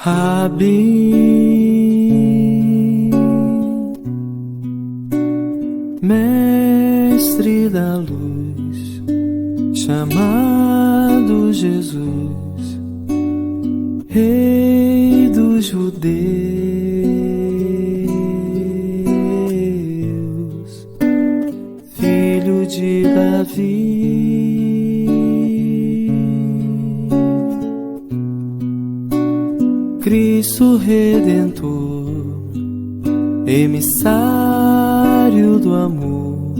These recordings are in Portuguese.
Rabi, mestre da luz, chamado Jesus, Rei dos judeus, filho de Davi, Cristo Redentor, emissário do amor,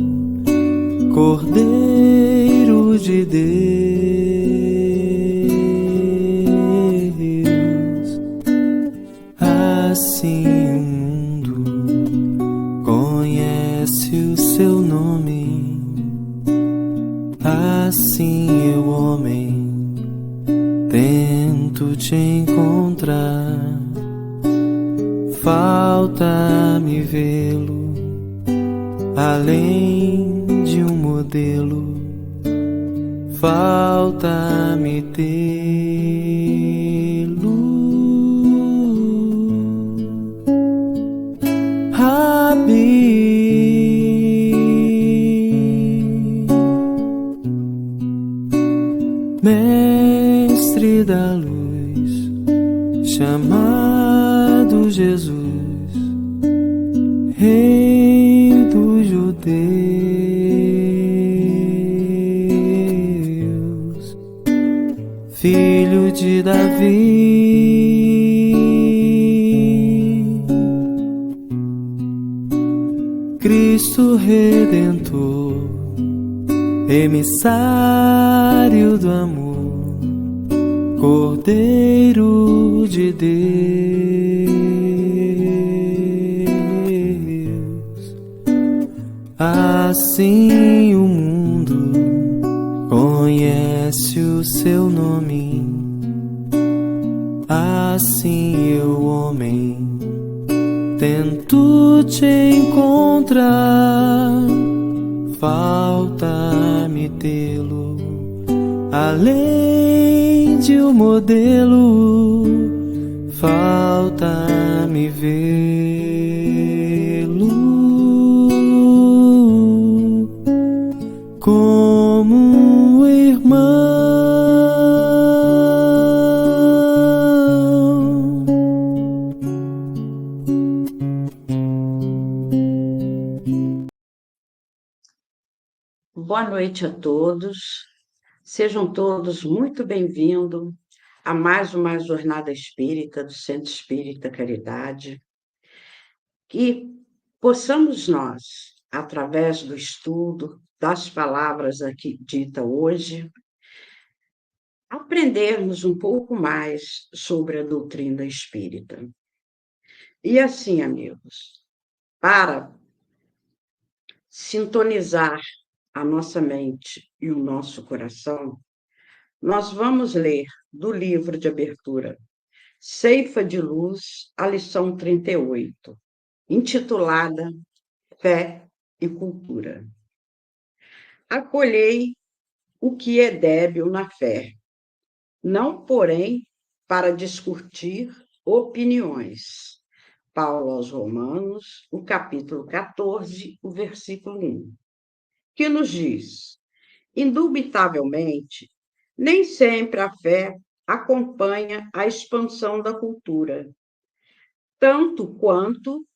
Cordeiro de Deus. Assim o mundo conhece o seu nome, assim eu, homem, tento te encontrar. Falta-me vê-lo, além de um modelo. Falta-me tê-lo. Rabi, mestre da luz, chamado Jesus, Rei dos judeus, filho de Davi, Cristo Redentor, emissário do amor, Cordeiro de Deus. Assim o mundo conhece o seu nome, assim eu, homem, tento te encontrar. Falta-me tê-lo, além de um modelo. Falta-me vê-lo como um irmão. Boa noite a todos, sejam todos muito bem-vindos a mais uma jornada espírita do Centro Espírita Caridade. Que possamos nós, através do estudo, das palavras aqui ditas hoje, aprendermos um pouco mais sobre a doutrina espírita. E assim, amigos, para sintonizar a nossa mente e o nosso coração, nós vamos ler do livro de abertura Ceifa de Luz, a lição 38, intitulada Fé e Cultura. Acolhei o que é débil na fé, não, porém, para discutir opiniões. Paulo aos Romanos, o capítulo 14, o versículo 1, que nos diz: indubitavelmente, nem sempre a fé acompanha a expansão da cultura, tanto quanto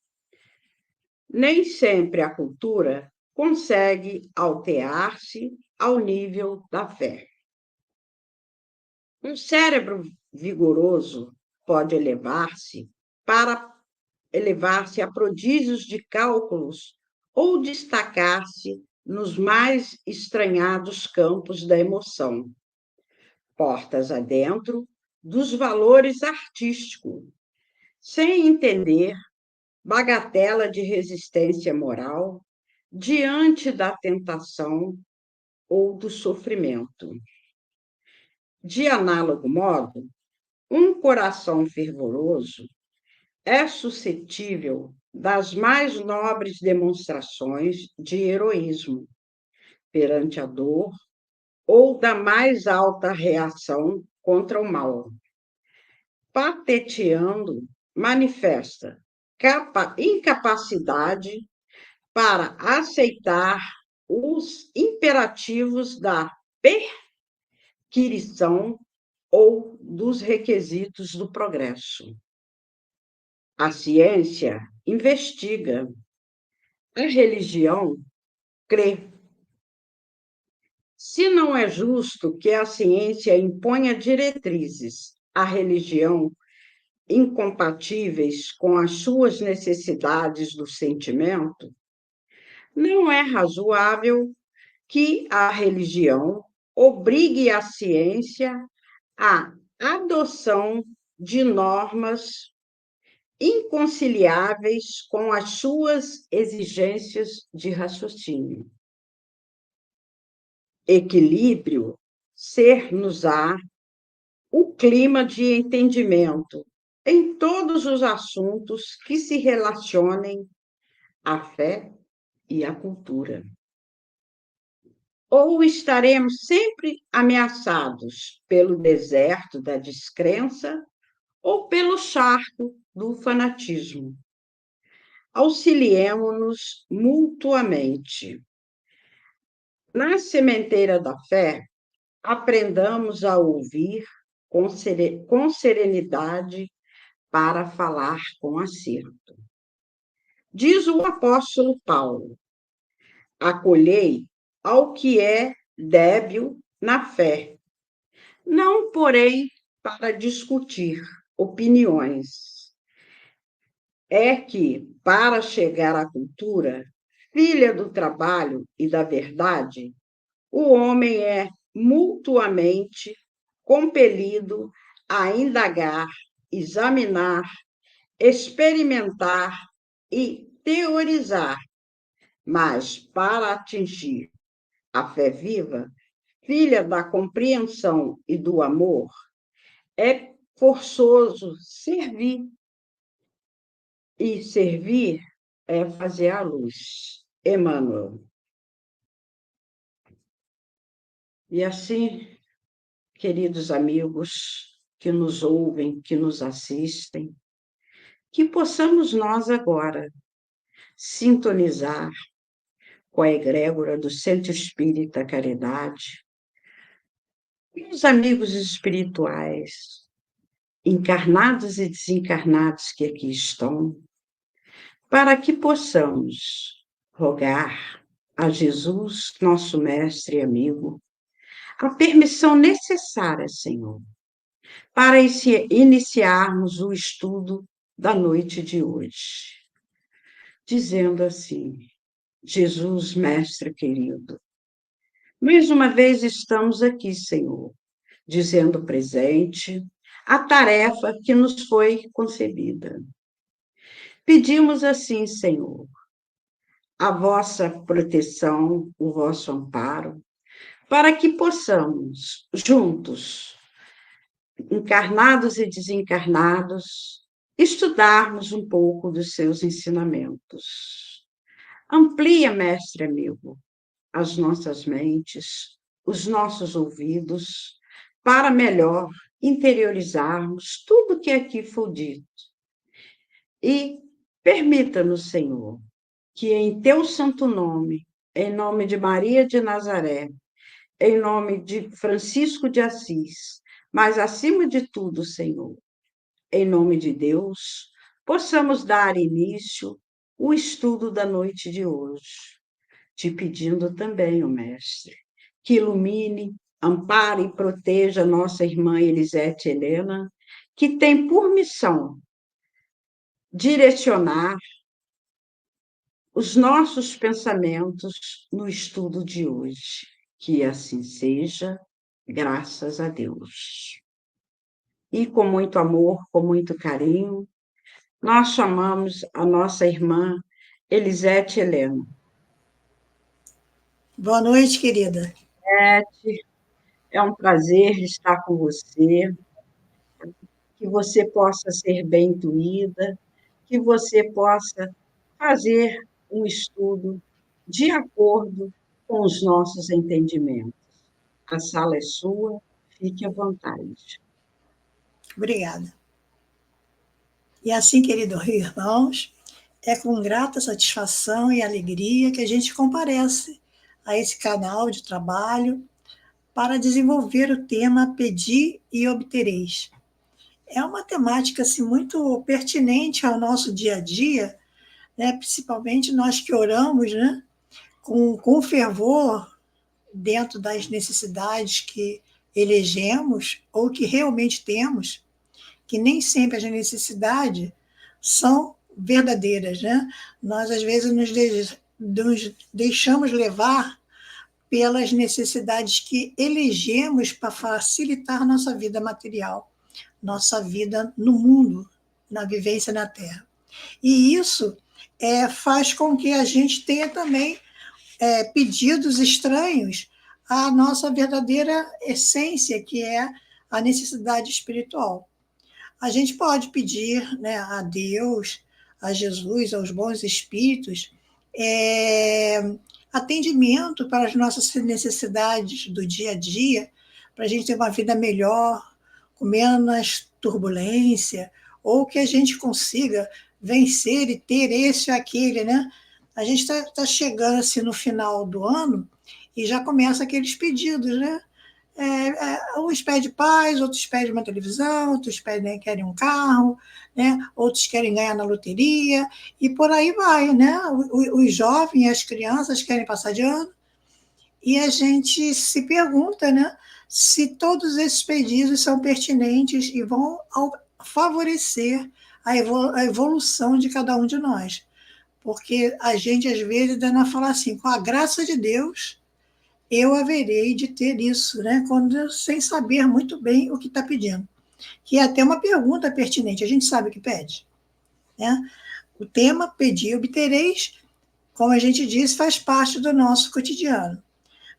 nem sempre a cultura consegue altear-se ao nível da fé. Um cérebro vigoroso pode elevar-se a prodígios de cálculos ou destacar-se nos mais estranhados campos da emoção, portas adentro dos valores artísticos, sem entender bagatela de resistência moral diante da tentação ou do sofrimento. De análogo modo, um coração fervoroso é suscetível das mais nobres demonstrações de heroísmo perante a dor ou da mais alta reação contra o mal. pateteando, manifesta incapacidade para aceitar os imperativos da perquisição ou dos requisitos do progresso. A ciência investiga, a religião crê. Se não é justo que a ciência imponha diretrizes à religião incompatíveis com as suas necessidades do sentimento, não é razoável que a religião obrigue a ciência à adoção de normas inconciliáveis com as suas exigências de raciocínio. Equilíbrio ser-nos-á o clima de entendimento em todos os assuntos que se relacionem à fé e à cultura. Ou estaremos sempre ameaçados pelo deserto da descrença ou pelo charco do fanatismo. Auxiliemo-nos mutuamente. Na sementeira da fé, aprendamos a ouvir com serenidade para falar com acerto. Diz o apóstolo Paulo: acolhei ao que é débil na fé, não, porém, para discutir opiniões. É que, para chegar à cultura, filha do trabalho e da verdade, o homem é mutuamente compelido a indagar, examinar, experimentar e teorizar, mas para atingir a fé viva, filha da compreensão e do amor, é forçoso servir. E servir é fazer a luz. Emmanuel. E assim, queridos amigos que nos ouvem, que nos assistem, que possamos nós agora sintonizar com a egrégora do Centro Espírita Caridade, e os amigos espirituais, encarnados e desencarnados que aqui estão, para que possamos rogar a Jesus, nosso mestre e amigo, a permissão necessária, Senhor, para iniciarmos o estudo da noite de hoje, dizendo assim: Jesus, mestre querido, mais uma vez estamos aqui, Senhor, dizendo presente a tarefa que nos foi concebida. Pedimos assim, Senhor, a vossa proteção, o vosso amparo, para que possamos, juntos, encarnados e desencarnados, estudarmos um pouco dos seus ensinamentos. Amplia, mestre amigo, as nossas mentes, os nossos ouvidos, para melhor interiorizarmos tudo que aqui foi dito. E permita-nos, Senhor, que em teu santo nome, em nome de Maria de Nazaré, em nome de Francisco de Assis, mas acima de tudo, Senhor, em nome de Deus, possamos dar início ao estudo da noite de hoje, te pedindo também, ó Mestre, que ilumine, ampare e proteja nossa irmã Elisete Helena, que tem por missão direcionar os nossos pensamentos no estudo de hoje. Que assim seja, graças a Deus. E com muito amor, com muito carinho, nós chamamos a nossa irmã Elisete Helena. Boa noite, querida. É um prazer estar com você, que você possa ser bem intuída, que você possa fazer um estudo de acordo com os nossos entendimentos. A sala é sua, fique à vontade. Obrigada. E assim, queridos irmãos, é com grata satisfação e alegria que a gente comparece a esse canal de trabalho para desenvolver o tema Pedi e Obtereis. É uma temática assim, muito pertinente ao nosso dia a dia, né? Principalmente nós que oramos, né? com fervor dentro das necessidades que elegemos ou que realmente temos, que nem sempre as necessidades são verdadeiras, né? Nós, às vezes, nos deixamos levar pelas necessidades que elegemos para facilitar nossa vida material, nossa vida no mundo, na vivência na Terra. E isso faz com que a gente tenha também pedidos estranhos à nossa verdadeira essência, que é a necessidade espiritual. A gente pode pedir, né, a Deus, a Jesus, aos bons espíritos, atendimento para as nossas necessidades do dia a dia, para a gente ter uma vida melhor, com menos turbulência, ou que a gente consiga vencer e ter esse ou aquele, né? A gente está chegando assim no final do ano e já começa aqueles pedidos, né? Uns pedem paz, outros pedem uma televisão, outros querem um carro, né? Outros querem ganhar na loteria, e por aí vai, né? Os jovens, as crianças querem passar de ano, e a gente se pergunta, né, se todos esses pedidos são pertinentes e vão favorecer a evolução de cada um de nós. Porque a gente, às vezes, ainda fala assim, com a graça de Deus, eu haverei de ter isso, né? Quando, sem saber muito bem o que está pedindo. Que é até uma pergunta pertinente, a gente sabe o que pede, né? O tema pedir e obtereis, como a gente disse, faz parte do nosso cotidiano.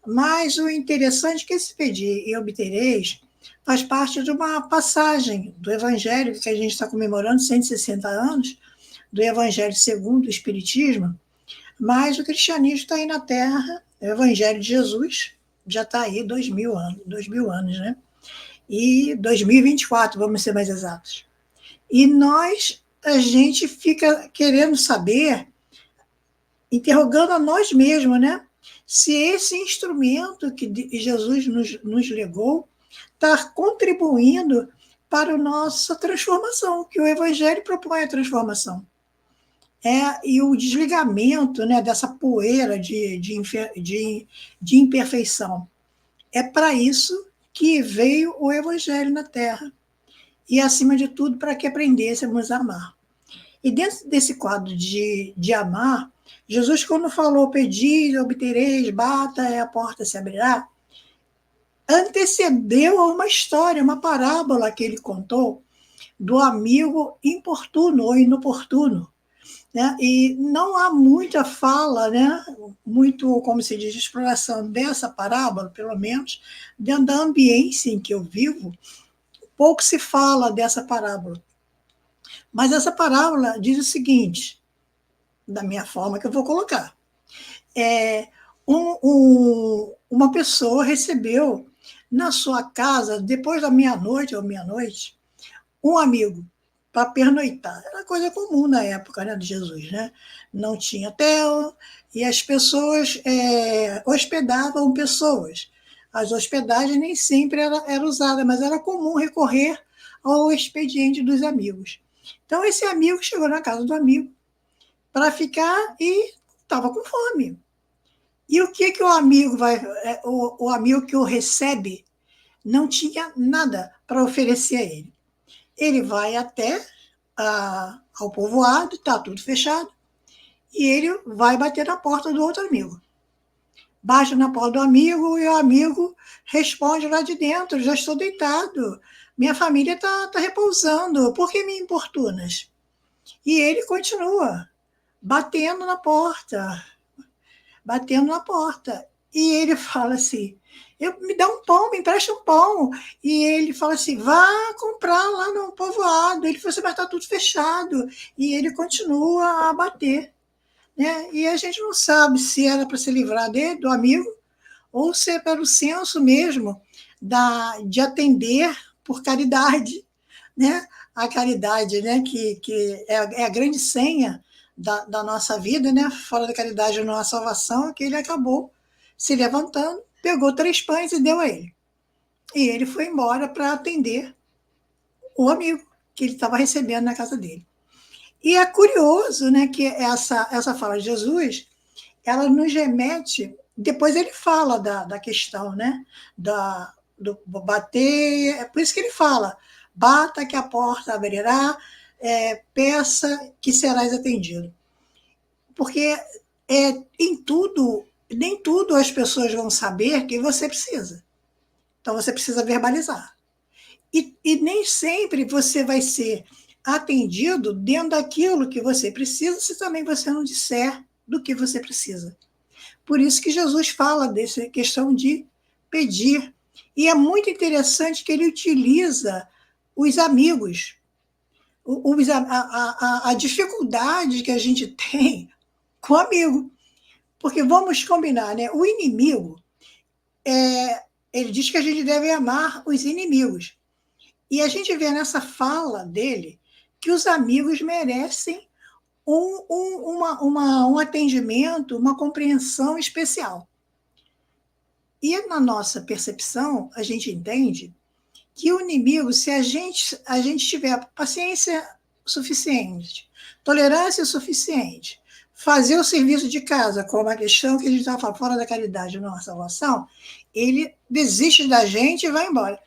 Mas o interessante é que esse pedir e obtereis faz parte de uma passagem do Evangelho, que a gente está comemorando 160 anos, do Evangelho segundo o Espiritismo, mas o cristianismo está aí na Terra, o Evangelho de Jesus já está aí 2000 anos, né? E 2024, vamos ser mais exatos. E a gente fica querendo saber, interrogando a nós mesmos, né? Se esse instrumento que Jesus nos legou está contribuindo para a nossa transformação, que o Evangelho propõe a transformação. E o desligamento, né, dessa poeira de imperfeição. É para isso que veio o Evangelho na Terra. E, acima de tudo, para que aprendêssemos a amar. E dentro desse quadro de amar, Jesus, quando falou, pedi, obtereis, bata, e a porta se abrirá, antecedeu a uma história, uma parábola que ele contou do amigo importuno ou inoportuno. Né? E não há muita fala, né? Muito, como se diz, exploração dessa parábola, pelo menos, dentro da ambiência em que eu vivo, pouco se fala dessa parábola. Mas essa parábola diz o seguinte, da minha forma que eu vou colocar. Uma pessoa recebeu na sua casa, depois da meia-noite ou meia-noite, um amigo para pernoitar. Era coisa comum na época, né, de Jesus, né? Não tinha hotel e as pessoas hospedavam pessoas. As hospedagens nem sempre era usada, mas era comum recorrer ao expediente dos amigos. Então, esse amigo chegou na casa do amigo para ficar e estava com fome. E o que o amigo o amigo que o recebe não tinha nada para oferecer a ele. Ele vai até ao povoado, está tudo fechado, e ele vai bater na porta do outro amigo. Bate na porta do amigo e o amigo responde lá de dentro, já estou deitado, minha família está repousando, por que me importunas? E ele continua batendo na porta. E ele fala assim, me dá um pão, me empresta um pão. E ele fala assim, vá comprar lá no povoado. Ele falou assim, mas está tudo fechado. E ele continua a bater. Né? E a gente não sabe se era para se livrar dele, do amigo, ou se é pelo senso mesmo de atender por caridade né? A caridade, né? Que é a grande senha da nossa vida, né? Fora da caridade não há salvação, que ele acabou se levantando, pegou 3 pães e deu a ele. E ele foi embora para atender o amigo que ele estava recebendo na casa dele. E é curioso, né, que essa fala de Jesus, ela nos remete, depois ele fala da questão, né, do bater, é por isso que ele fala, bata que a porta abrirá, peça que serás atendido. Porque em tudo, nem tudo as pessoas vão saber que você precisa. Então você precisa verbalizar. E nem sempre você vai ser atendido dentro daquilo que você precisa, se também você não disser do que você precisa. Por isso que Jesus fala dessa questão de pedir. E é muito interessante que ele utiliza os amigos, a dificuldade que a gente tem com o amigo. Porque vamos combinar, né? O inimigo, ele diz que a gente deve amar os inimigos. E a gente vê nessa fala dele que os amigos merecem um atendimento, uma compreensão especial. E na nossa percepção, a gente entende que o inimigo, se a gente tiver paciência suficiente, tolerância suficiente, fazer o serviço de casa, como a questão que a gente estava falando, fora da caridade, não a salvação, ele desiste da gente e vai embora.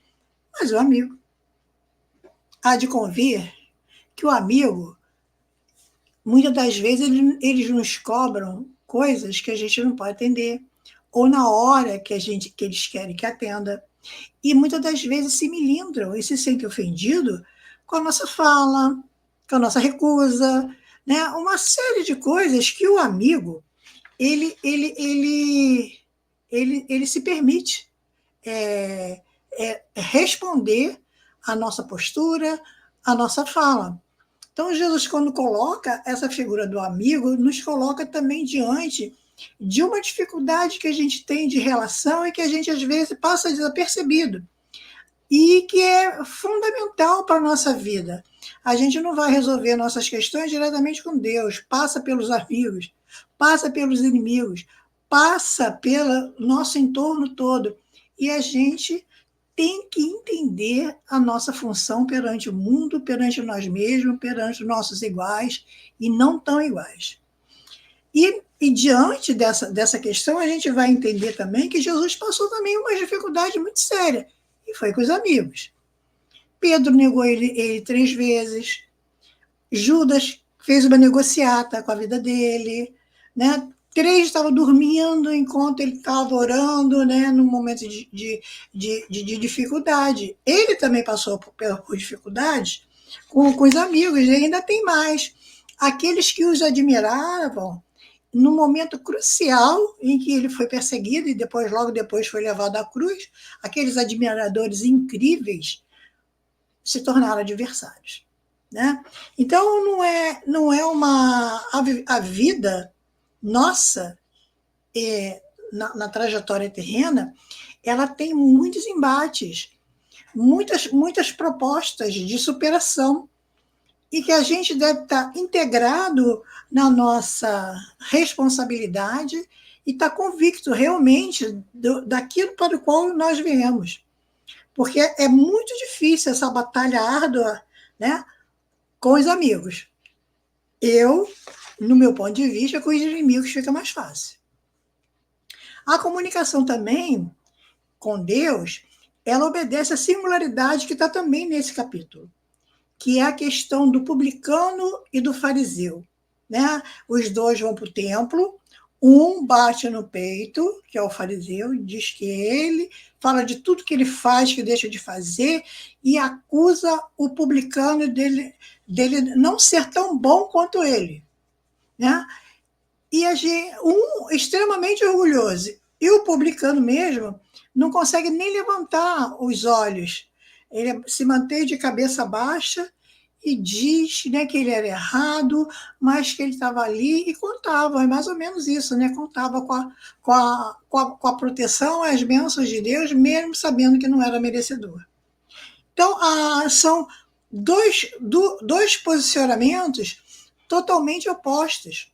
Mas o amigo há de convir que o amigo, muitas das vezes, eles nos cobram coisas que a gente não pode atender, ou na hora que eles querem que atenda. E muitas das vezes se melindram e se sentem ofendidos com a nossa fala, com a nossa recusa, né? Uma série de coisas que o amigo ele se permite responder à nossa postura, à nossa fala. Então, Jesus, quando coloca essa figura do amigo, nos coloca também diante de uma dificuldade que a gente tem de relação e que a gente, às vezes, passa desapercebido e que é fundamental para a nossa vida. A gente não vai resolver nossas questões diretamente com Deus, passa pelos amigos, passa pelos inimigos, passa pelo nosso entorno todo. E a gente tem que entender a nossa função perante o mundo, perante nós mesmos, perante os nossos iguais e não tão iguais. E diante dessa questão, a gente vai entender também que Jesus passou também uma dificuldade muito séria, e foi com os amigos. Pedro negou ele 3 vezes, Judas fez uma negociata com a vida dele, né? 3 estavam dormindo enquanto ele estava orando, né, num momento de dificuldade. Ele também passou por dificuldades com os amigos, e ainda tem mais. Aqueles que os admiravam, no momento crucial em que ele foi perseguido e logo depois foi levado à cruz, aqueles admiradores incríveis se tornaram adversários, né? Então não é a vida nossa, na trajetória terrena, ela tem muitos embates, muitas propostas de superação, e que a gente deve estar integrado na nossa responsabilidade e estar convicto realmente daquilo para o qual nós viemos. Porque é muito difícil essa batalha árdua, né, com os amigos. No meu ponto de vista, com os inimigos fica mais fácil. A comunicação também com Deus, ela obedece à singularidade que está também nesse capítulo, que é a questão do publicano e do fariseu, né? Os 2 vão para o templo, um bate no peito, que é o fariseu, diz que ele fala de tudo que ele faz, que deixa de fazer, e acusa o publicano dele não ser tão bom quanto ele, né? E um extremamente orgulhoso, e o publicano mesmo não consegue nem levantar os olhos. Ele se mantém de cabeça baixa e diz, né, que ele era errado, mas que ele estava ali e contava, é mais ou menos isso, né? Contava com a proteção, as bênçãos de Deus, mesmo sabendo que não era merecedor. Então, são dois posicionamentos totalmente opostos.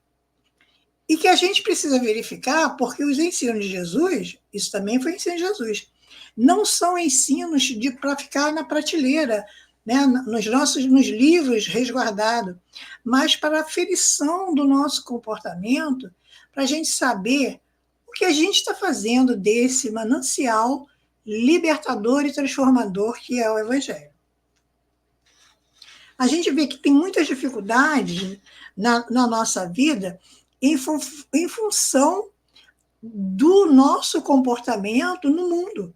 E que a gente precisa verificar, porque os ensinos de Jesus, isso também foi ensino de Jesus, não são ensinos para ficar na prateleira, né, nos livros resguardados, mas para a aferição do nosso comportamento, para a gente saber o que a gente está fazendo desse manancial libertador e transformador que é o Evangelho. A gente vê que tem muitas dificuldades na nossa vida em função do nosso comportamento no mundo.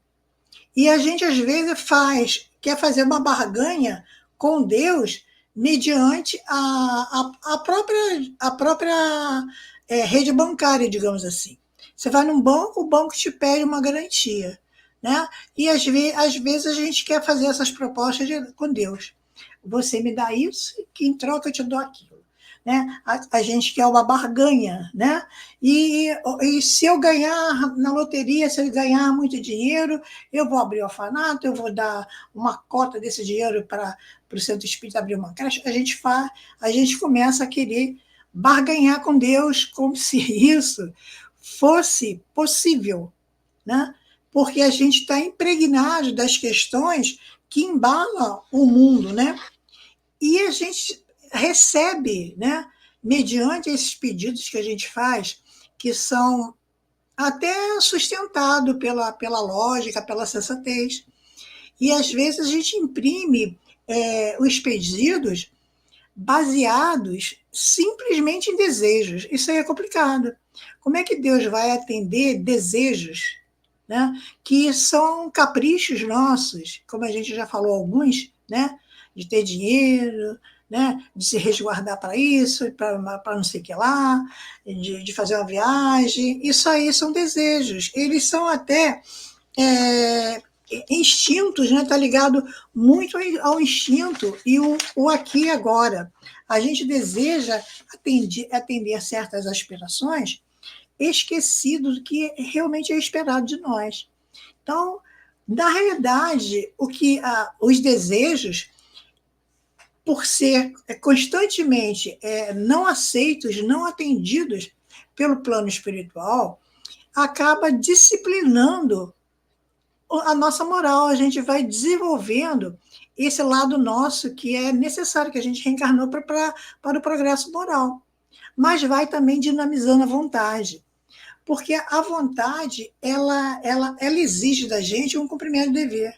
E a gente, às vezes, quer fazer uma barganha com Deus mediante a própria rede bancária, digamos assim. Você vai num banco, o banco te pede uma garantia, né? E às vezes a gente quer fazer essas propostas com Deus. Você me dá isso, que em troca eu te dou aquilo. Né? A gente quer uma barganha, né? E se eu ganhar na loteria, se eu ganhar muito dinheiro, eu vou abrir o orfanato, eu vou dar uma cota desse dinheiro para o Centro Espírita abrir uma creche. A gente começa a querer barganhar com Deus como se isso fosse possível, né? Porque a gente está impregnado das questões que embalam o mundo, né? E a gente recebe, né, mediante esses pedidos que a gente faz, que são até sustentados pela lógica, pela sensatez. E, às vezes, a gente imprime os pedidos baseados simplesmente em desejos. Isso aí é complicado. Como é que Deus vai atender desejos, né, que são caprichos nossos, como a gente já falou alguns, né, de ter dinheiro, né, de se resguardar para isso, para não sei o que lá, de fazer uma viagem. Isso aí são desejos. Eles são até instintos, né? Está ligado muito ao instinto e o aqui e agora. A gente deseja atender certas aspirações, esquecido do que realmente é esperado de nós. Então, na realidade, os desejos, por ser constantemente não aceitos, não atendidos pelo plano espiritual, acaba disciplinando a nossa moral. A gente vai desenvolvendo esse lado nosso que é necessário, que a gente reencarnou para o progresso moral. Mas vai também dinamizando a vontade. Porque a vontade, ela exige da gente um cumprimento de dever.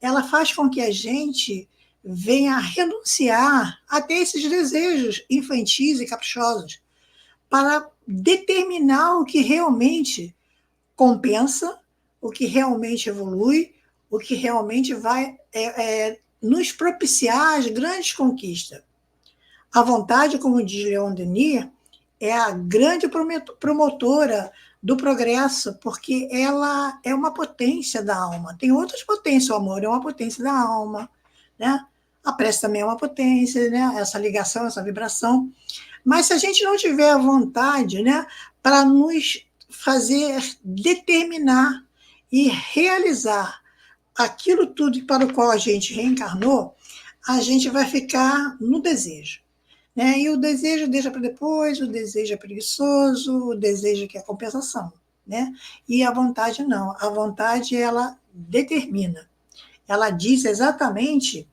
Ela faz com que a gente venha a renunciar até esses desejos infantis e caprichosos para determinar o que realmente compensa, o que realmente evolui, o que realmente vai nos propiciar as grandes conquistas. A vontade, como diz Leon Denis, é a grande promotora do progresso, porque ela é uma potência da alma. Tem outras potências, o amor é uma potência da alma, né? A prece também é uma potência, né? Essa ligação, essa vibração. Mas se a gente não tiver a vontade, né, para nos fazer determinar e realizar aquilo tudo para o qual a gente reencarnou, a gente vai ficar no desejo. Né? E o desejo deixa para depois, o desejo é preguiçoso, o desejo quer compensação. Né? E a vontade não. A vontade, ela determina. Ela diz exatamente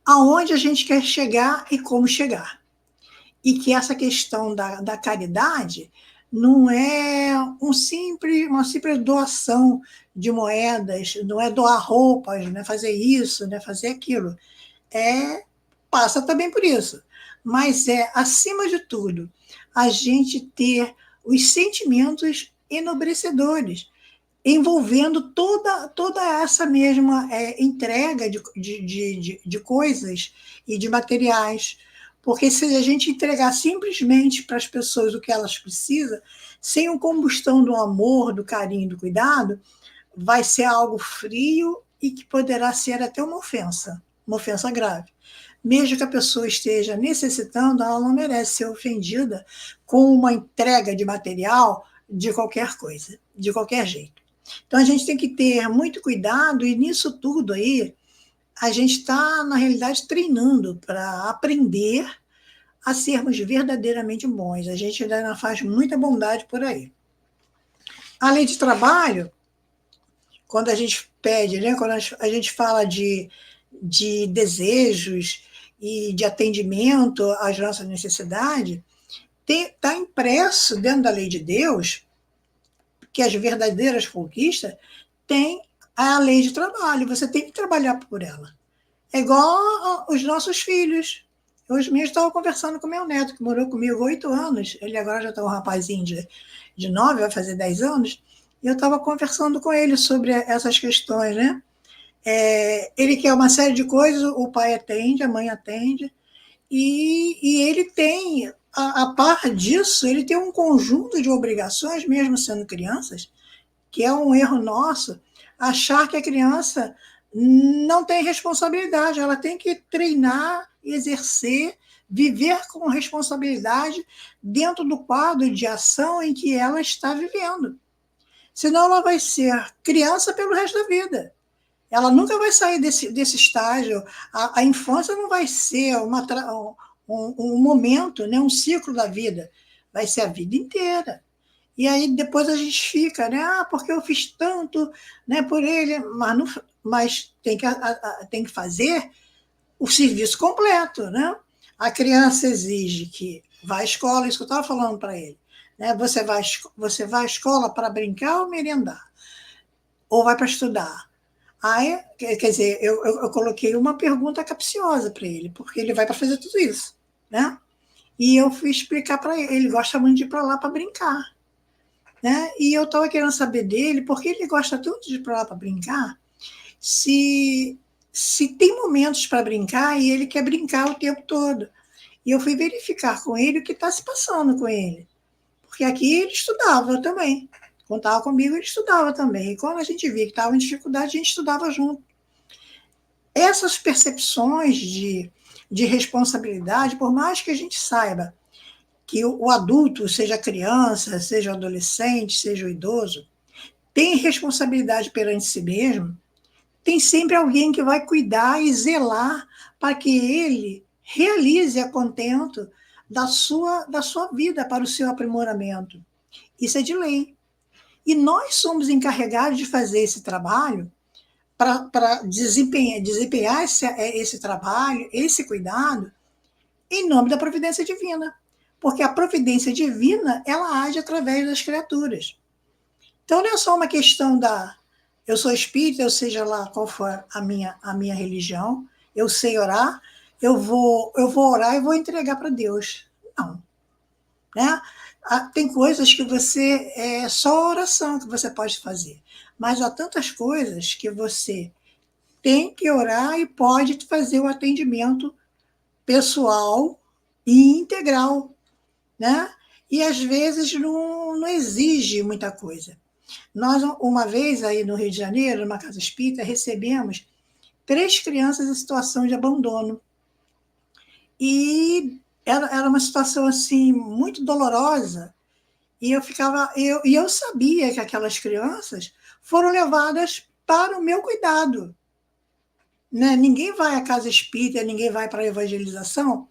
aonde a gente quer chegar e como chegar. E que essa questão da caridade não é uma simples doação de moedas, não é doar roupas, não é fazer isso, não é fazer aquilo. Passa também por isso. Mas acima de tudo, a gente ter os sentimentos enobrecedores, envolvendo toda essa mesma entrega de coisas e de materiais. Porque se a gente entregar simplesmente para as pessoas o que elas precisam, sem a combustão do amor, do carinho, do cuidado, vai ser algo frio e que poderá ser até uma ofensa grave. Mesmo que a pessoa esteja necessitando, ela não merece ser ofendida com uma entrega de material de qualquer coisa, de qualquer jeito. Então, a gente tem que ter muito cuidado, e nisso tudo aí, a gente está, na realidade, treinando para aprender a sermos verdadeiramente bons. A gente ainda faz muita bondade por aí. A lei de trabalho, quando a gente pede, né, quando a gente fala de desejos e de atendimento às nossas necessidades, está impresso dentro da lei de Deus que as verdadeiras conquistas têm a lei de trabalho, você tem que trabalhar por ela. É igual os nossos filhos. Hoje mesmo estava conversando com meu neto, que morou comigo 8 anos, ele agora já está um rapazinho de 9, vai fazer 10 anos, e eu estava conversando com ele sobre essas questões, né? Ele quer uma série de coisas, o pai atende, a mãe atende, e ele tem, a par disso, ele tem um conjunto de obrigações, mesmo sendo crianças, que é um erro nosso, achar que a criança não tem responsabilidade, ela tem que treinar, exercer, viver com responsabilidade dentro do quadro de ação em que ela está vivendo. Senão ela vai ser criança pelo resto da vida. Ela nunca vai sair desse estágio. A infância não vai ser um momento, né, um ciclo da vida. Vai ser a vida inteira. E aí depois a gente fica, né? Porque eu fiz tanto, né, por ele, mas tem que fazer o serviço completo, né? A criança exige que vá à escola, isso que eu estava falando para ele. Né? Você vai à escola para brincar ou merendar? Ou vai para estudar? Aí, quer dizer, eu coloquei uma pergunta capciosa para ele, porque ele vai para fazer tudo isso, né? E eu fui explicar para ele, ele gosta muito de ir para lá para brincar. Né? E eu estava querendo saber dele, por que ele gosta tanto de ir para lá para brincar, se tem momentos para brincar e ele quer brincar o tempo todo. E eu fui verificar com ele o que está se passando com ele. Porque aqui ele estudava também. Quando estava comigo, ele estudava também. E quando a gente via que estava em dificuldade, a gente estudava junto. Essas percepções de responsabilidade, por mais que a gente saiba que o adulto, seja criança, seja adolescente, seja o idoso, tem responsabilidade perante si mesmo, tem sempre alguém que vai cuidar e zelar para que ele realize a contento da sua vida, para o seu aprimoramento. Isso é de lei. E nós somos encarregados de fazer esse trabalho para desempenhar esse trabalho, esse cuidado, em nome da providência divina. Porque a providência divina, ela age através das criaturas. Então, não é só uma questão eu sou espírita, eu seja lá qual for a minha religião, eu sei orar, eu vou orar e vou entregar para Deus. Não. Né? Tem coisas que é só oração que você pode fazer. Mas há tantas coisas que você tem que orar e pode fazer o atendimento pessoal e integral. Né? E às vezes não exige muita coisa. Nós, uma vez aí no Rio de Janeiro, numa casa espírita, recebemos 3 crianças em situação de abandono. E era uma situação assim muito dolorosa. E eu sabia que aquelas crianças foram levadas para o meu cuidado. Né? Ninguém vai à casa espírita, ninguém vai para a evangelização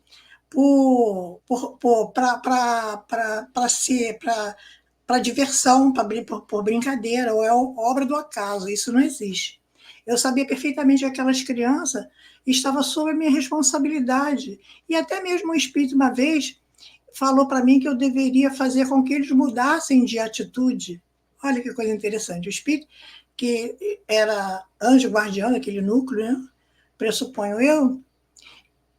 para diversão, por brincadeira, ou é obra do acaso, isso não existe. Eu sabia perfeitamente que aquelas crianças estavam sob a minha responsabilidade, e até mesmo o Espírito, uma vez, falou para mim que eu deveria fazer com que eles mudassem de atitude. Olha que coisa interessante, o Espírito, que era anjo guardião daquele núcleo, né? Pressuponho eu,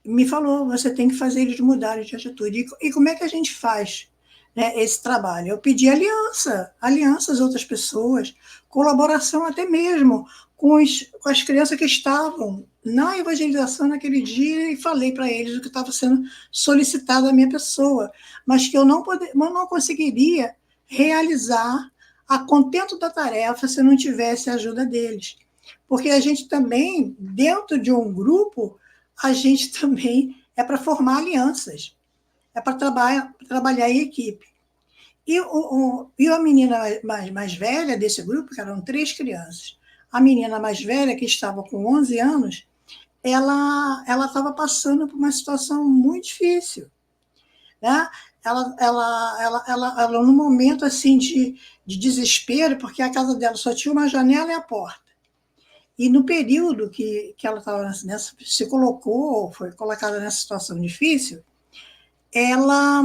me falou, você tem que fazer eles mudarem de atitude. E como é que a gente faz, né, esse trabalho? Eu pedi aliança às outras pessoas, colaboração até mesmo com as crianças que estavam na evangelização naquele dia, e falei para eles o que estava sendo solicitado da minha pessoa, mas que eu não conseguiria realizar a contento da tarefa se eu não tivesse a ajuda deles. Porque a gente também, dentro de um grupo, a gente também é para formar alianças, é para trabalhar em equipe. E a menina mais velha desse grupo, que eram 3 crianças, a menina mais velha, que estava com 11 anos, ela estava passando por uma situação muito difícil, né? Ela num momento assim de desespero, porque a casa dela só tinha uma janela e a porta. E no período que ela estava se colocou, foi colocada nessa situação difícil, ela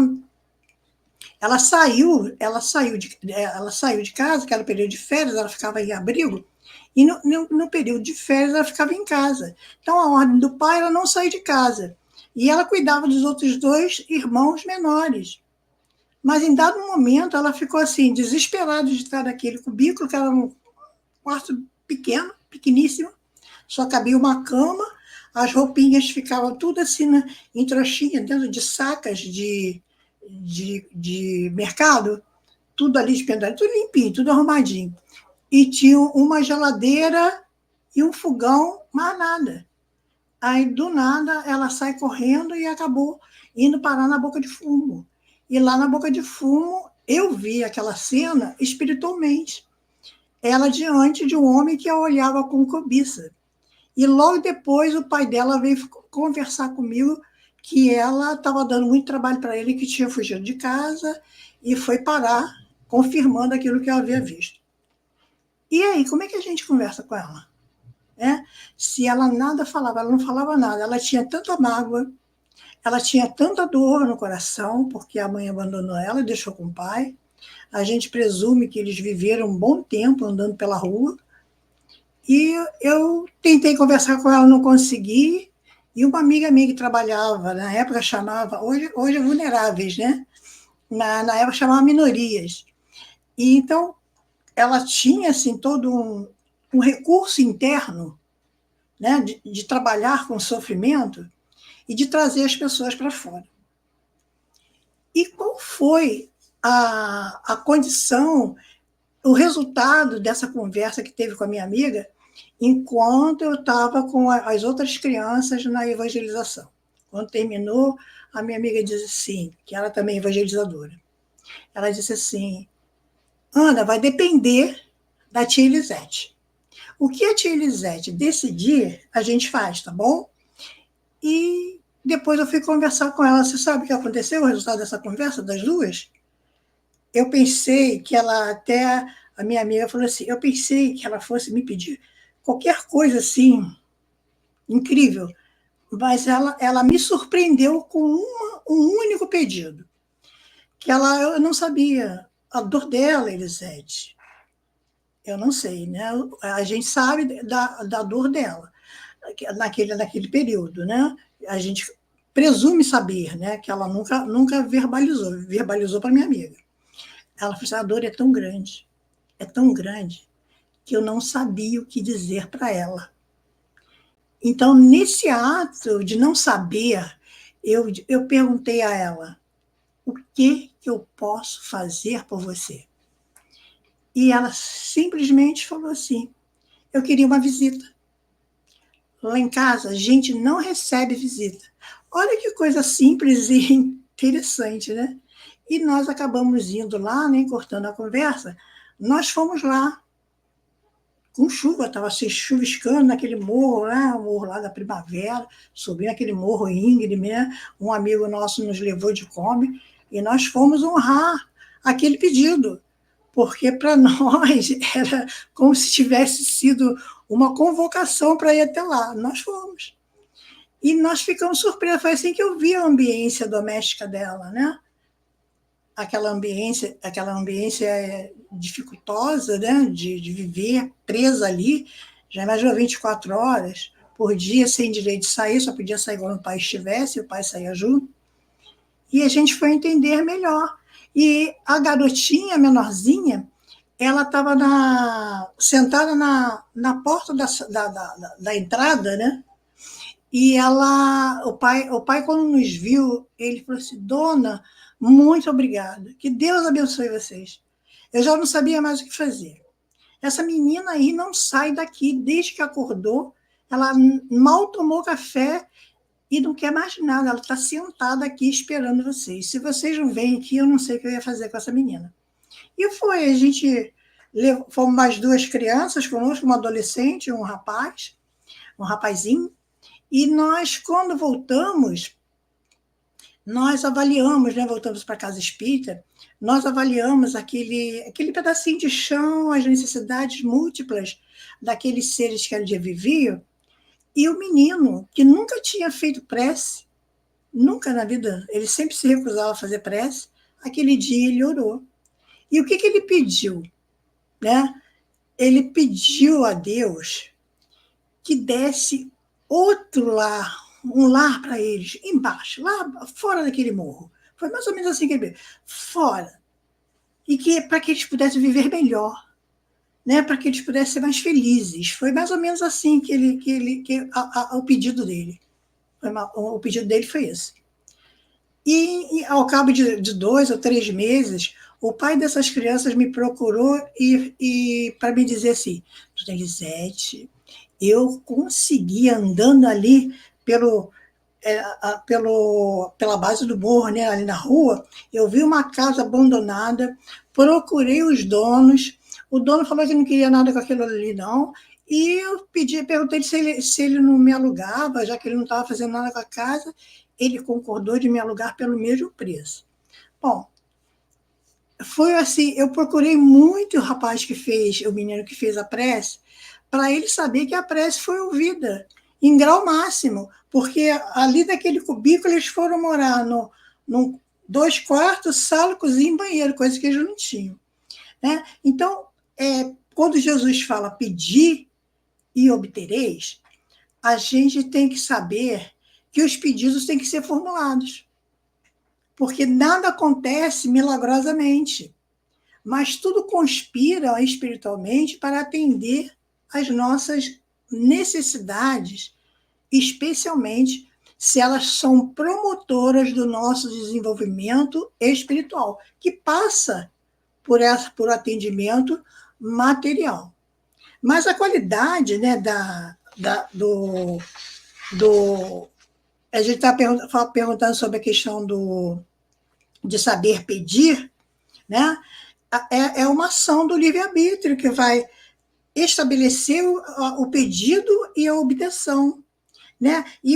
ela saiu de casa, que era o período de férias, ela ficava em abrigo, e no período de férias ela ficava em casa. Então, a ordem do pai era não sair de casa. E ela cuidava dos outros 2 irmãos menores. Mas, em dado momento, ela ficou assim, desesperada de estar naquele cubículo, que era um quarto pequeno, pequeníssimo, só cabia uma cama, as roupinhas ficavam tudo assim em trouxinha, dentro de sacas de mercado, tudo ali pendurado, tudo limpinho, tudo arrumadinho. E tinha uma geladeira e um fogão, mais nada. Aí, do nada, ela sai correndo e acabou indo parar na boca de fumo. E lá na boca de fumo, eu vi aquela cena espiritualmente. Ela diante de um homem que a olhava com cobiça. E logo depois o pai dela veio conversar comigo que ela estava dando muito trabalho para ele, que tinha fugido de casa e foi parar, confirmando aquilo que eu havia visto. E aí, como é que a gente conversa com ela? Se ela nada falava, ela não falava nada, ela tinha tanta mágoa, ela tinha tanta dor no coração, porque a mãe abandonou ela e deixou com o pai. A gente presume que eles viveram um bom tempo andando pela rua. E eu tentei conversar com ela, não consegui. E uma amiga minha que trabalhava, na época chamava, hoje é vulneráveis, né? Na época chamava minorias. E então, ela tinha assim, todo um recurso interno, né? De trabalhar com o sofrimento e de trazer as pessoas para fora. E qual foi a condição, o resultado dessa conversa que teve com a minha amiga, enquanto eu estava com as outras crianças na evangelização? Quando terminou, a minha amiga disse assim, que ela também é evangelizadora. Ela disse assim: Ana, vai depender da tia Elisete. O que a tia Elisete decidir, a gente faz, tá bom? E depois eu fui conversar com ela. Você sabe o que aconteceu, o resultado dessa conversa, das duas? Eu pensei que ela até, a minha amiga falou assim, eu pensei que ela fosse me pedir qualquer coisa assim, incrível, mas ela me surpreendeu com um único pedido, que eu não sabia a dor dela, Elisete. Eu não sei, né? A gente sabe da dor dela naquele período, né? A gente presume saber, né? Que ela nunca verbalizou para minha amiga. Ela falou assim, a dor é tão grande, que eu não sabia o que dizer para ela. Então, nesse ato de não saber, eu perguntei a ela, o que eu posso fazer por você? E ela simplesmente falou assim, eu queria uma visita. Lá em casa, a gente não recebe visita. Olha que coisa simples e interessante, né? E nós acabamos indo lá, né, cortando a conversa, nós fomos lá, com chuva, estava se chuviscando naquele morro, né, o morro lá da Primavera, subindo aquele morro íngreme, né? Um amigo nosso nos levou de Kombi, e nós fomos honrar aquele pedido, porque para nós era como se tivesse sido uma convocação para ir até lá. Nós fomos. E nós ficamos surpresos, foi assim que eu vi a ambiência doméstica dela, né? Aquela ambiência dificultosa, né? de viver presa ali, já imaginou 24 horas por dia, sem direito de sair, só podia sair quando o pai estivesse, e o pai saía junto. E a gente foi entender melhor. E a garotinha menorzinha, ela estava sentada na porta da entrada, né? E o pai, quando nos viu, ele falou assim, dona, muito obrigada, que Deus abençoe vocês. Eu já não sabia mais o que fazer. Essa menina aí não sai daqui desde que acordou, ela mal tomou café e não quer mais nada, ela está sentada aqui esperando vocês. Se vocês não vêm aqui, eu não sei o que eu ia fazer com essa menina. E foi, a gente fomos mais 2 crianças conosco, uma adolescente e um rapazinho, E nós, quando voltamos, nós avaliamos, né, voltamos para a casa espírita, nós avaliamos aquele pedacinho de chão, as necessidades múltiplas daqueles seres que ali viviam, e o menino, que nunca tinha feito prece, nunca na vida, ele sempre se recusava a fazer prece, aquele dia ele orou. E o que ele pediu? Né? Ele pediu a Deus que desse outro lar, um lar para eles, embaixo, lá fora daquele morro. Foi mais ou menos assim que ele pediu, fora. E que para que eles pudessem viver melhor, né? Para que eles pudessem ser mais felizes. Foi mais ou menos assim o pedido dele. O pedido dele foi esse. E ao cabo de 2 ou 3 meses, o pai dessas crianças me procurou e para me dizer assim, Dona Elisete, eu consegui, andando ali pela base do morro, né, ali na rua, eu vi uma casa abandonada, procurei os donos, o dono falou que não queria nada com aquilo ali, não, e eu perguntei se ele não me alugava, já que ele não estava fazendo nada com a casa, ele concordou de me alugar pelo mesmo preço. Bom, foi assim, eu procurei muito o menino que fez a prece, para ele saber que a prece foi ouvida, em grau máximo, porque ali daquele cubículo eles foram morar no 2 quartos, sala, cozinha e banheiro, coisa que eles não tinham. Né? Então, quando Jesus fala pedir e obtereis, a gente tem que saber que os pedidos têm que ser formulados, porque nada acontece milagrosamente, mas tudo conspira espiritualmente para atender às nossas necessidades, especialmente se elas são promotoras do nosso desenvolvimento espiritual, que passa por atendimento material. Mas a qualidade, né, a gente está perguntando sobre a questão de saber pedir, né? É uma ação do livre-arbítrio que vai estabelecer o pedido e a obtenção. Né? E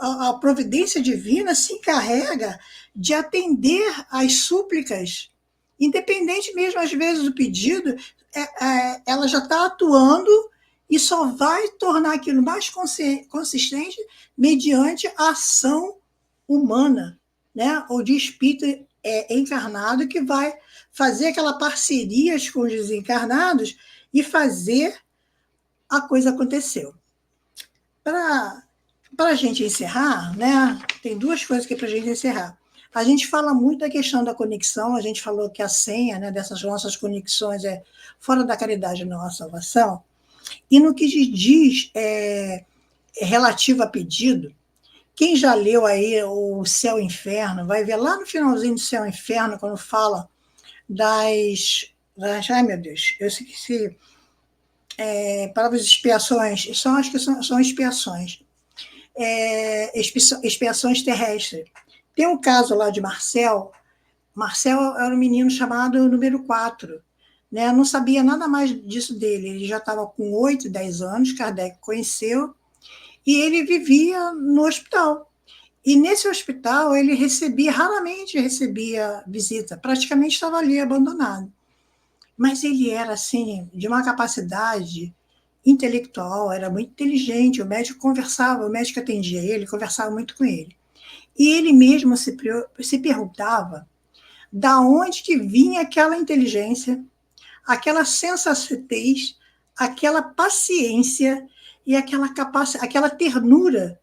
a providência divina se encarrega de atender às súplicas, independente mesmo, às vezes, do pedido, ela já está atuando e só vai tornar aquilo mais consistente mediante a ação humana, né? Ou de espírito encarnado que vai fazer aquela parceria com os desencarnados e fazer a coisa acontecer. Para a gente encerrar, né? Tem 2 coisas aqui para a gente encerrar. A gente fala muito da questão da conexão, a gente falou que a senha, né, dessas nossas conexões é fora da caridade não há salvação, e no que diz relativo a pedido, quem já leu aí o Céu e Inferno, vai ver lá no finalzinho do Céu e Inferno, quando fala das ai meu Deus, eu esqueci, palavras expiações, acho que são expiações, expiações terrestres. Tem um caso lá de Marcel era um menino chamado número 4, né? Eu não sabia nada mais disso dele, ele já estava com 8, 10 anos, Kardec conheceu, e ele vivia no hospital. E nesse hospital ele raramente recebia visita, praticamente estava ali abandonado. Mas ele era, assim, de uma capacidade intelectual, era muito inteligente, o médico atendia ele, conversava muito com ele. E ele mesmo se perguntava da onde que vinha aquela inteligência, aquela sensatez, aquela paciência e aquela ternura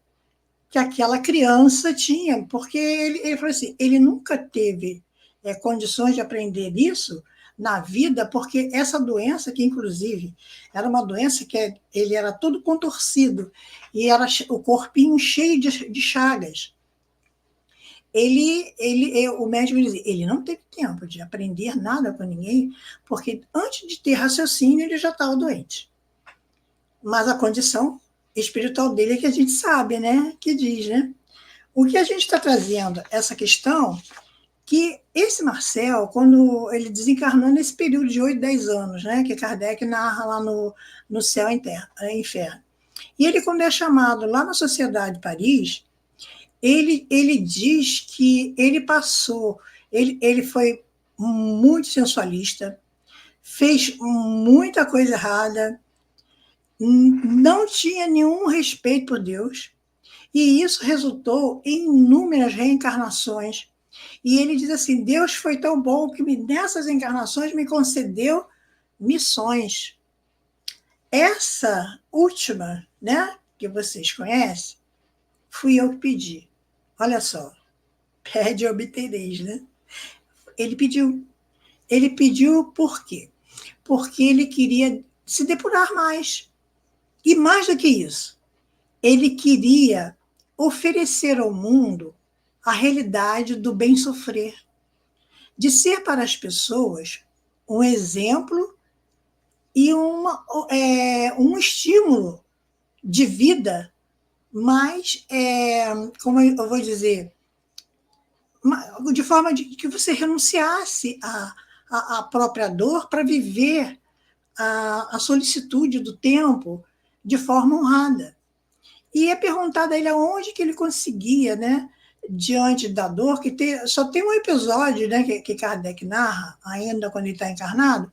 que aquela criança tinha, porque ele falou assim, ele nunca teve condições de aprender isso na vida, porque essa doença, que inclusive era uma doença que ele era todo contorcido, e era o corpinho cheio de chagas. O médico dizia, ele não teve tempo de aprender nada com ninguém, porque antes de ter raciocínio, ele já estava doente. Mas a condição espiritual dele é que a gente sabe, né? Que diz, né? O que a gente está trazendo, essa questão, que esse Marcel, quando ele desencarnou nesse período de 8, 10 anos, né? Que Kardec narra lá no Céu e Inferno, E ele, quando é chamado lá na Sociedade de Paris, ele diz que ele passou, ele foi muito sensualista, fez muita coisa errada, não tinha nenhum respeito por Deus, e isso resultou em inúmeras reencarnações. E ele diz assim: Deus foi tão bom que nessas encarnações me concedeu missões. Essa última, né, que vocês conhecem, fui eu que pedi. Olha só, pede e obtereis, né? Ele pediu. Ele pediu por quê? Porque ele queria se depurar mais. E mais do que isso, ele queria oferecer ao mundo a realidade do bem sofrer, de ser para as pessoas um exemplo e um estímulo de vida, mas, como eu vou dizer, de forma que você renunciasse à própria dor para viver a solicitude do tempo de forma honrada. E é perguntado a ele aonde que ele conseguia, né, diante da dor, só tem um episódio, né, que Kardec narra, ainda quando ele está encarnado,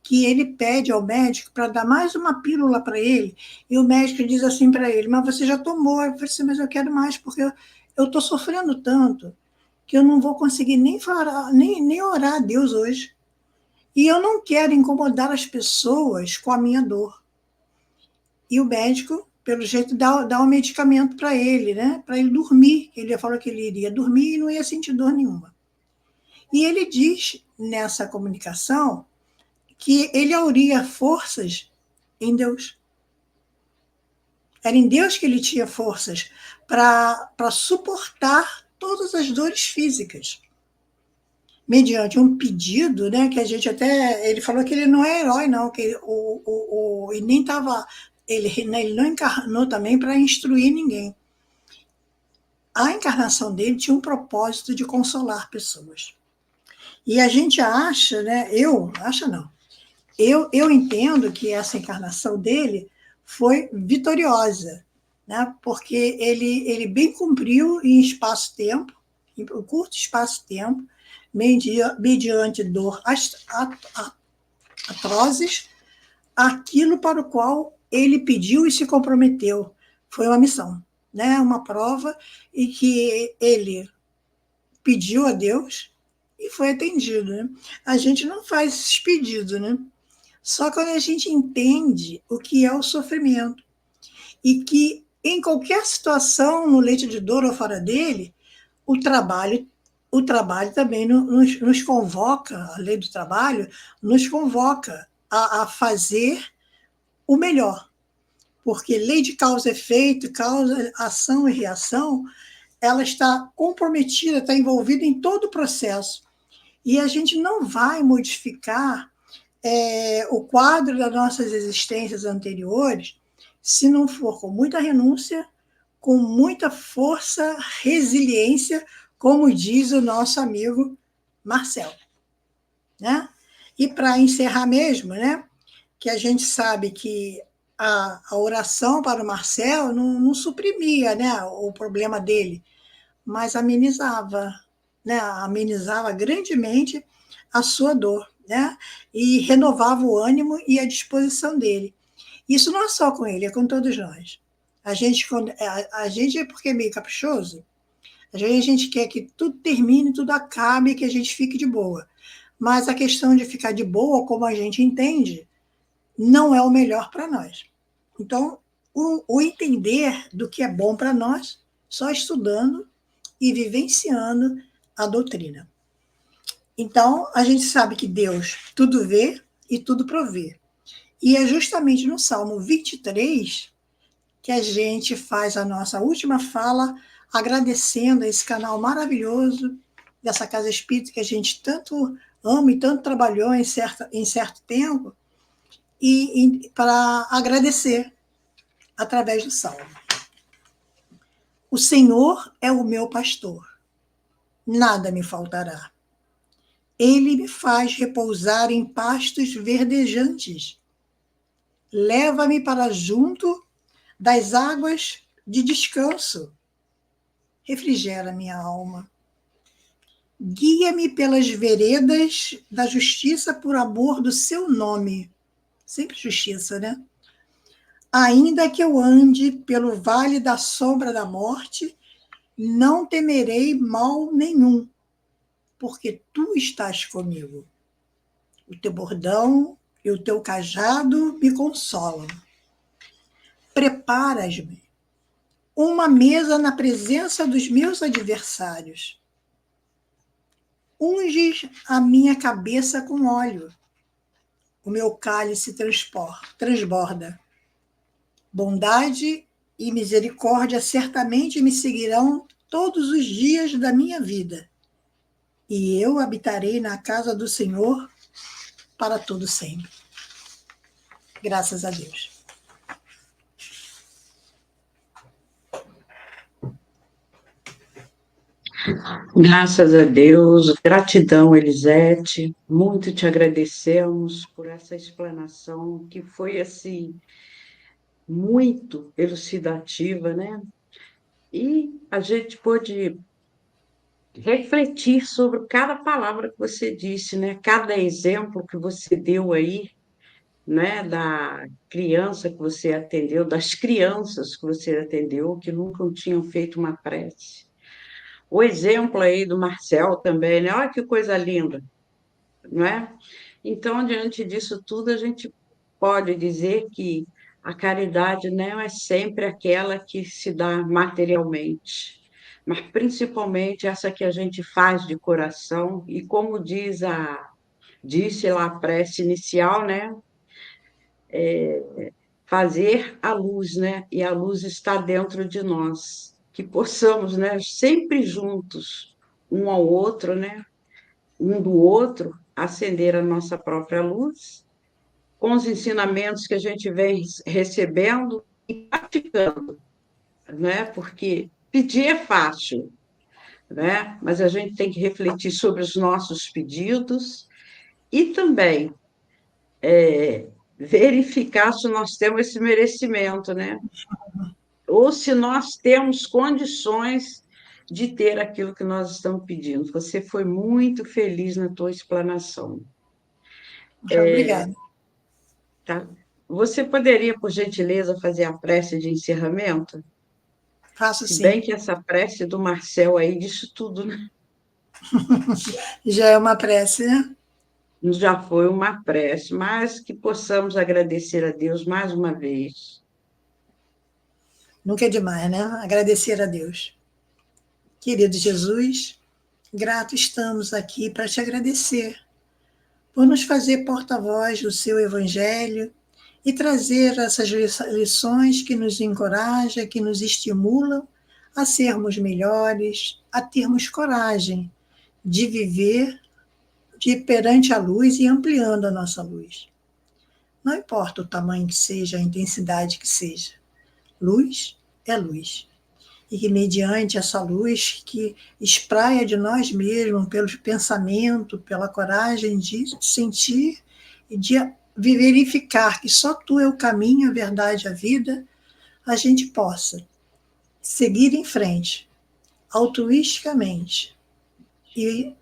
que ele pede ao médico para dar mais uma pílula para ele, e o médico diz assim para ele: mas você já tomou. Eu falei assim: mas eu quero mais, porque eu estou sofrendo tanto que eu não vou conseguir nem orar a Deus hoje. E eu não quero incomodar as pessoas com a minha dor. E o médico, pelo jeito, dá um medicamento para ele, né? Para ele dormir. Ele falou que ele iria dormir e não ia sentir dor nenhuma. E ele diz nessa comunicação que ele auria forças em Deus. Era em Deus que ele tinha forças para suportar todas as dores físicas. Mediante um pedido, né, que a gente até... Ele falou que ele não é herói, não, que ele nem estava... Ele não encarnou também para instruir ninguém. A encarnação dele tinha um propósito de consolar pessoas. E a gente acha, né, eu entendo que essa encarnação dele foi vitoriosa, né, porque ele bem cumpriu em espaço-tempo, em um curto espaço-tempo, mediante dor atrozes, aquilo para o qual ele pediu e se comprometeu. Foi uma missão, né, uma prova, e que ele pediu a Deus e foi atendido, né? A gente não faz esses pedidos, né? Só quando a gente entende o que é o sofrimento e que em qualquer situação, no leito de dor ou fora dele, o trabalho também nos convoca, a lei do trabalho nos convoca a fazer o melhor, porque lei de causa e efeito, causa, ação e reação, ela está comprometida, está envolvida em todo o processo. E a gente não vai modificar o quadro das nossas existências anteriores se não for com muita renúncia, com muita força, resiliência, como diz o nosso amigo Marcel, né? E para encerrar mesmo, né, que a gente sabe que a oração para o Marcel não suprimia, né, o problema dele, mas amenizava, né, amenizava grandemente a sua dor, né, e renovava o ânimo e a disposição dele. Isso não é só com ele, é com todos nós. A gente é porque é meio caprichoso, a gente quer que tudo termine, tudo acabe, que a gente fique de boa. Mas a questão de ficar de boa, como a gente entende, não é o melhor para nós. Então, o entender do que é bom para nós, só estudando e vivenciando a doutrina. Então, a gente sabe que Deus tudo vê e tudo provê. E é justamente no Salmo 23 que a gente faz a nossa última fala, agradecendo a esse canal maravilhoso dessa Casa Espírita que a gente tanto ama e tanto trabalhou em certo tempo, e para agradecer através do Salmo. O Senhor é o meu pastor, nada me faltará. Ele me faz repousar em pastos verdejantes. Leva-me para junto das águas de descanso. Refrigera minha alma. Guia-me pelas veredas da justiça por amor do seu nome. Sempre justiça, né? Ainda que eu ande pelo vale da sombra da morte, não temerei mal nenhum, porque tu estás comigo. O teu bordão e o teu cajado me consolam. Preparas-me uma mesa na presença dos meus adversários. Unges a minha cabeça com óleo. O meu cálice transborda. Bondade e misericórdia certamente me seguirão todos os dias da minha vida. E eu habitarei na casa do Senhor para todo sempre. Graças a Deus. Graças a Deus, gratidão, Elisete, muito te agradecemos por essa explanação que foi, assim, muito elucidativa, né? E a gente pôde refletir sobre cada palavra que você disse, né? Cada exemplo que você deu aí, né? Da criança que você atendeu, das crianças que você atendeu, que nunca tinham feito uma prece. O exemplo aí do Marcel também, né? Olha que coisa linda, não é? Então, diante disso tudo, a gente pode dizer que a caridade não é sempre aquela que se dá materialmente, mas principalmente essa que a gente faz de coração, e como disse lá a prece inicial, né? Fazer a luz, né? E a luz está dentro de nós, que possamos, né? Sempre juntos, um ao outro, né? Um do outro, acender a nossa própria luz, com os ensinamentos que a gente vem recebendo e praticando, né? Porque pedir é fácil, né? Mas a gente tem que refletir sobre os nossos pedidos e também verificar se nós temos esse merecimento, né? Ou se nós temos condições de ter aquilo que nós estamos pedindo. Você foi muito feliz na tua explanação. Obrigada. Tá? Você poderia, por gentileza, fazer a prece de encerramento? Faço Se bem sim. que essa prece do Marcel aí disse tudo, né? Já é uma prece, né? Já foi uma prece, mas que possamos agradecer a Deus mais uma vez. Nunca é demais, né? Agradecer a Deus. Querido Jesus, grato estamos aqui para te agradecer por nos fazer porta-voz do seu Evangelho e trazer essas lições que nos encorajam, que nos estimulam a sermos melhores, a termos coragem de viver perante a luz e ampliando a nossa luz. Não importa o tamanho que seja, a intensidade que seja. Luz é luz. E que mediante essa luz que espraia de nós mesmos, pelo pensamento, pela coragem de sentir e de verificar que só tu é o caminho, a verdade, a vida, a gente possa seguir em frente, altruisticamente, e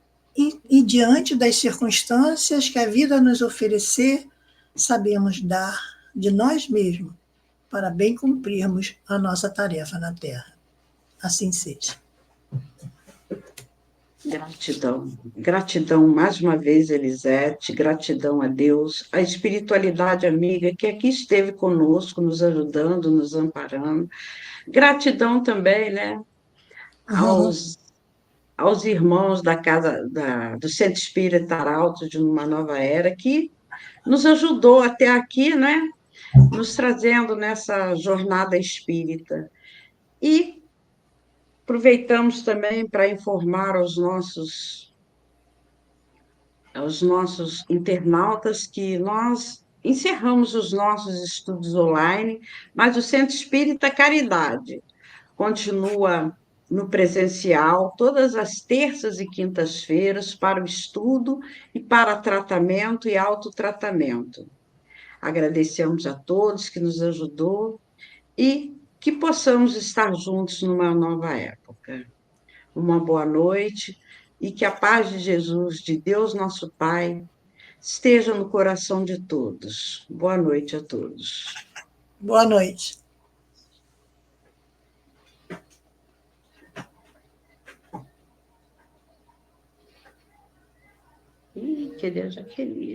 diante das circunstâncias que a vida nos oferecer, sabemos dar de nós mesmos para bem cumprirmos a nossa tarefa na Terra. Assim seja. Gratidão. Gratidão mais uma vez, Elisete, gratidão a Deus, a espiritualidade amiga que aqui esteve conosco, nos ajudando, nos amparando. Gratidão também, né, aos irmãos da casa do Centro Espírita Arauto de uma Nova Era, que nos ajudou até aqui, né, nos trazendo nessa jornada espírita. E aproveitamos também para informar aos nossos internautas que nós encerramos os nossos estudos online, mas o Centro Espírita Caridade continua no presencial todas as terças e quintas-feiras para o estudo e para tratamento e autotratamento. Agradecemos a todos que nos ajudou e que possamos estar juntos numa nova época. Uma boa noite e que a paz de Jesus, de Deus nosso Pai, esteja no coração de todos. Boa noite a todos. Boa noite. Ih, que Deus já queria.